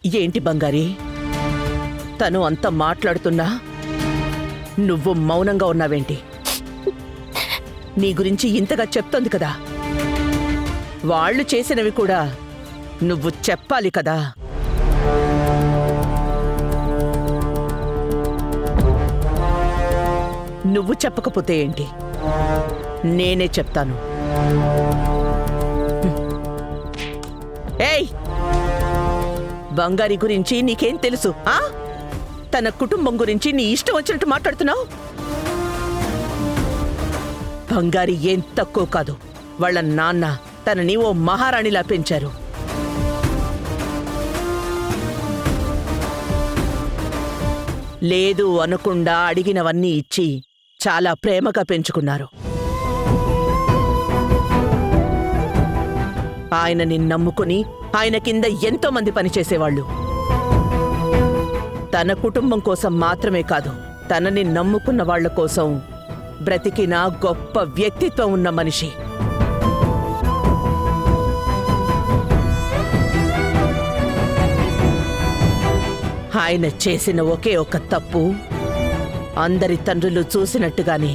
ఏంటి బంగారి, తను అంత మాట్లాడుతున్నా నువ్వు మౌనంగా ఉన్నావేంటి? నీ గురించి ఇంతగా చెప్తోంది కదా, వాళ్ళు చేసినవి కూడా నువ్వు చెప్పాలి కదా. నువ్వు చెప్పకపోతే ఏంటి, నేనే చెప్తాను. ఏయ్, బంగారి గురించి నీకేం తెలుసు? తన కుటుంబం గురించి నీ ఇష్టం వచ్చినట్టు మాట్లాడుతున్నావు. బంగారి ఏం తక్కువ కాదు. వాళ్ళ నాన్న తనని ఓ మహారాణిలా పెంచారు. లేదు అనకుండా అడిగినవన్నీ ఇచ్చి చాలా ప్రేమగా పెంచుకున్నారు. ఆయనని నమ్ముకుని ఆయన కింద ఎంతో మంది పనిచేసేవాళ్లు. తన కుటుంబం కోసం మాత్రమే కాదు, తనని నమ్ముకున్న వాళ్ల కోసం బ్రతికిన గొప్ప వ్యక్తిత్వం ఉన్న మనిషి. ఆయన చేసిన ఒకే ఒక తప్పు, అందరి తండ్రులు చూసినట్టుగానే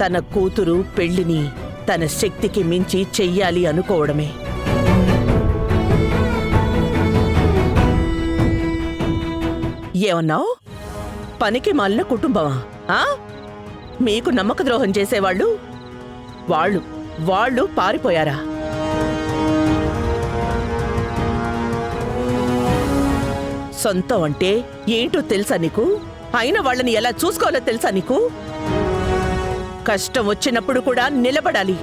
తన కూతురు పెళ్లిని తన శక్తికి మించి చెయ్యాలి అనుకోవడమే. ఏమన్నావు? పనికి మాలిన కుటుంబమా? మీకు నమ్మక ద్రోహం చేసేవాళ్ళు వాళ్ళు పారిపోయారా? సొంతం అంటే ఏంటో తెలుసా నీకు? అయిన వాళ్ళని ఎలా చూసుకోవాలో తెలుసా నీకు? కష్టం వచ్చినప్పుడు కూడా నిలబడాలి.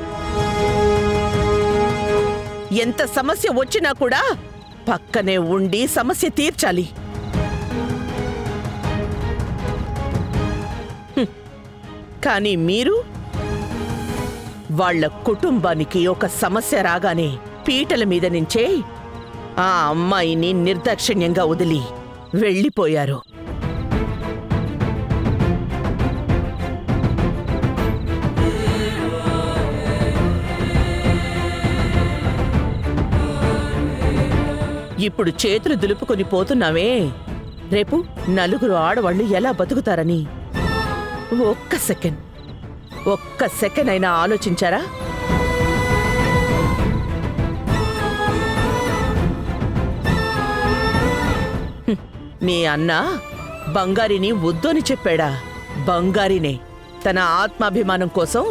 ఎంత సమస్య వచ్చినా కూడా పక్కనే ఉండి సమస్య తీర్చాలి. కానీ మీరు వాళ్ళ కుటుంబానికి ఒక సమస్య రాగానే పీటల మీద నుంచే ఆ అమ్మాయిని నిర్దాక్షిణ్యంగా వదిలి వెళ్ళిపోయారు. ఇప్పుడు చేతులు దులుపుకొని పోతున్నావే, రేపు నలుగురు ఆడవాళ్లు ఎలా బతుకుతారని ఒక్క సెకండ్ అయినా ఆలోచించారా? మీ అన్న బంగారిని వద్దు అని చెప్పాడా? బంగారినే తన ఆత్మాభిమానం కోసం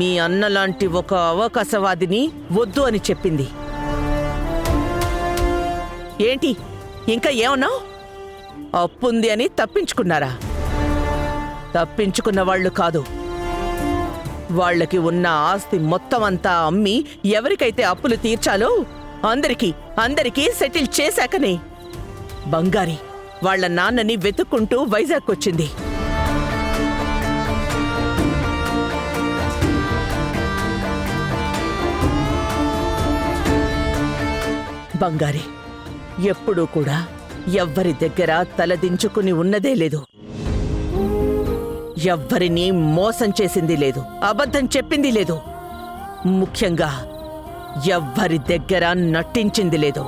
మీ అన్నలాంటి ఒక అవకాశవాదిని వద్దు అని చెప్పింది. ఏంటి ఇంకా ఏమన్నావు? అప్పుంది అని తప్పించుకున్నారా? తప్పించుకున్న వాళ్ళు కాదు, వాళ్లకి ఉన్న ఆస్తి మొత్తం అంతా అమ్మి ఎవరికైతే అప్పులు తీర్చాలో అందరికీ సెటిల్ చేశాకనే బంగారి వాళ్ల నాన్నని వెతుక్కుంటూ వైజాగ్ వచ్చింది. బంగారి ఎప్పుడూ కూడా ఎవ్వరి దగ్గర తలదించుకుని ఉన్నదే లేదు. ఎవ్వరినీ మోసం చేసింది లేదు, అబద్ధం చెప్పింది లేదు. ముఖ్యంగా ఎవ్వరి దగ్గర నటించింది లేదు.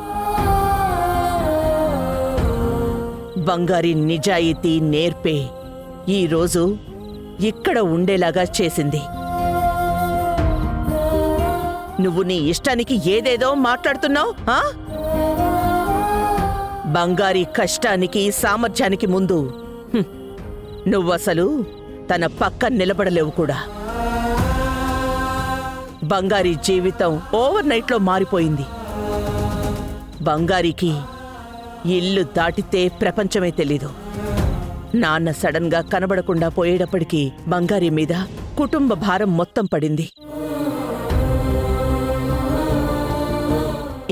బంగారి నిజాయితీ నేర్పే ఈరోజు ఇక్కడ ఉండేలాగా చేసింది. నువ్వు నీ ఇష్టానికి ఏదేదో మాట్లాడుతున్నావు. బంగారి కష్టానికి సామర్థ్యానికి ముందు నువ్వసలు తన పక్కన నిలబడలేవు కూడా. బంగారి జీవితం ఓవర్ నైట్లో మారిపోయింది. బంగారికి ఇల్లు దాటితే ప్రపంచమే తెలీదు. నాన్న సడన్ గా కనబడకుండా పోయేటప్పటికీ బంగారి మీద కుటుంబ భారం మొత్తం పడింది.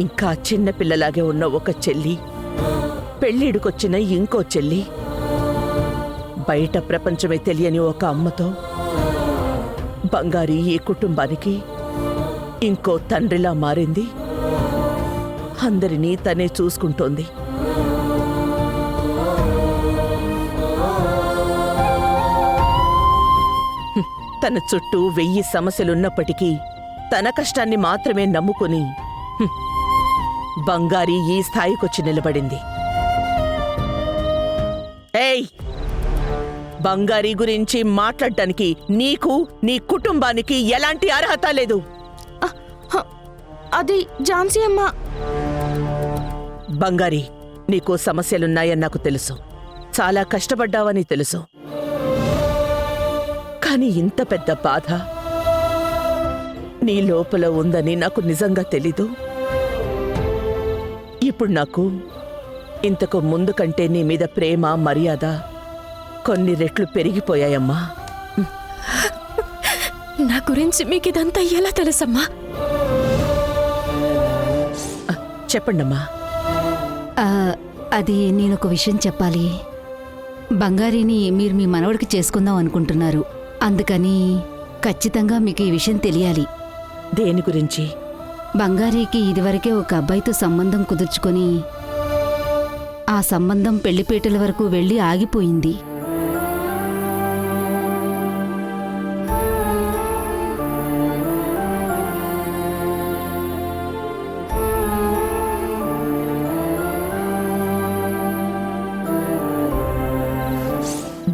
ఇంకా చిన్నపిల్లలాగే ఉన్న ఒక చెల్లి, పెళ్ళిడుకొచ్చిన ఇంకో చెల్లి, బయట ప్రపంచమే తెలియని ఒక అమ్మతో బంగారి ఈ కుటుంబానికి ఇంకో తండ్రిలా మారింది. అందరినీ తనే చూసుకుంటోంది. తన చుట్టూ 1000 సమస్యలున్నప్పటికీ తన కష్టాన్ని మాత్రమే నమ్ముకుని బంగారి ఈ స్థాయికొచ్చి నిలబడింది. ఏయ్, బంగారి గురించి మాట్లాడటానికి నీకు నీ కుటుంబానికి ఎలాంటి అర్హత లేదు. అది ఝాన్సీ అమ్మ. బంగారి, నీకు సమస్యలున్నాయని నాకు తెలుసు, చాలా కష్టపడ్డావని తెలుసు. కానీ ఇంత పెద్ద బాధ నీ లోపల ఉందని నాకు నిజంగా తెలీదు. ఇప్పుడు నాకు ఇంతకు ముందు కంటే నీ మీద ప్రేమ, మర్యాద కొన్ని రెట్లు పెరిగిపోయాయమ్మా. నా గురించి మీకు ఇదంతా ఎలా తెలుసమ్మా? చెప్పండమ్మా. అది నేనొక విషయం చెప్పాలి. బంగారీని మీరు మీ మనవడికి చేసుకుందాం అనుకుంటున్నారు. అందుకని ఖచ్చితంగా మీకు ఈ విషయం తెలియాలి. దేని గురించి? బంగారీకి ఇదివరకే ఒక అబ్బాయితో సంబంధం కుదుర్చుకొని ఆ సంబంధం పెళ్లిపేటల వరకు వెళ్ళి ఆగిపోయింది.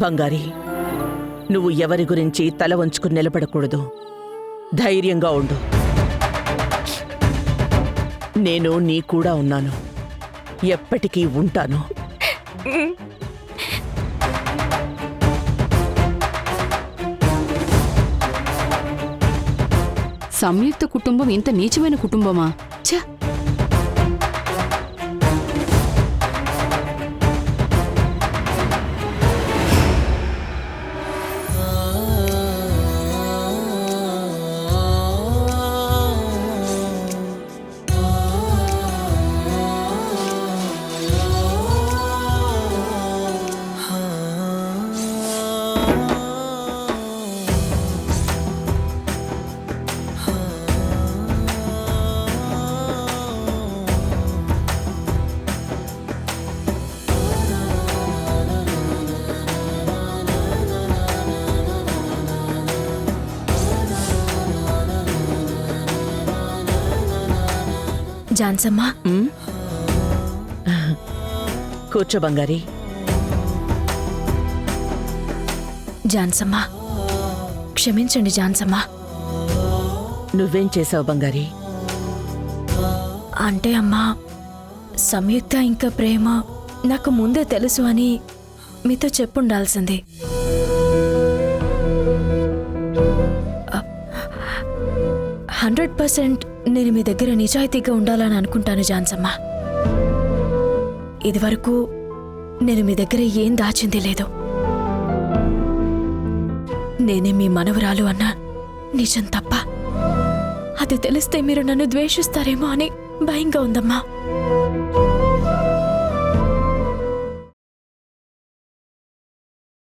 బంగారి, నువ్వు ఎవరి గురించి తల వంచుకుని నిలబడకూడదు. ధైర్యంగా ఉండు. నేను నీ కూడా ఉన్నాను, ఎప్పటికీ ఉంటాను. సంయుక్త కుటుంబం ఇంత నీచమైన కుటుంబమా? ఛ! ఝాన్సమ్మా, కూర్చో బంగారి. ఝాన్సమ్మా, క్షమించండి ఝాన్సమ్మా. నువ్వేం చేసావు బంగారి? అంటే అమ్మా, సంయుక్త ఇంకా ప్రేమ నాకు ముందే తెలుసు అని మీతో చెప్పుండాల్సింది. 100% నేను మీ దగ్గర నిజాయితీగా ఉండాలని అనుకుంటాను ఝాన్సమ్మా. ఇదివరకు నేను మీ దగ్గర ఏం దాచింది లేదు. నేనే మీ మనవరాలు అన్న నిజం తప్ప అది తెలిస్తే మీరు నన్ను ద్వేషిస్తారేమో అని భయంగా ఉందమ్మా.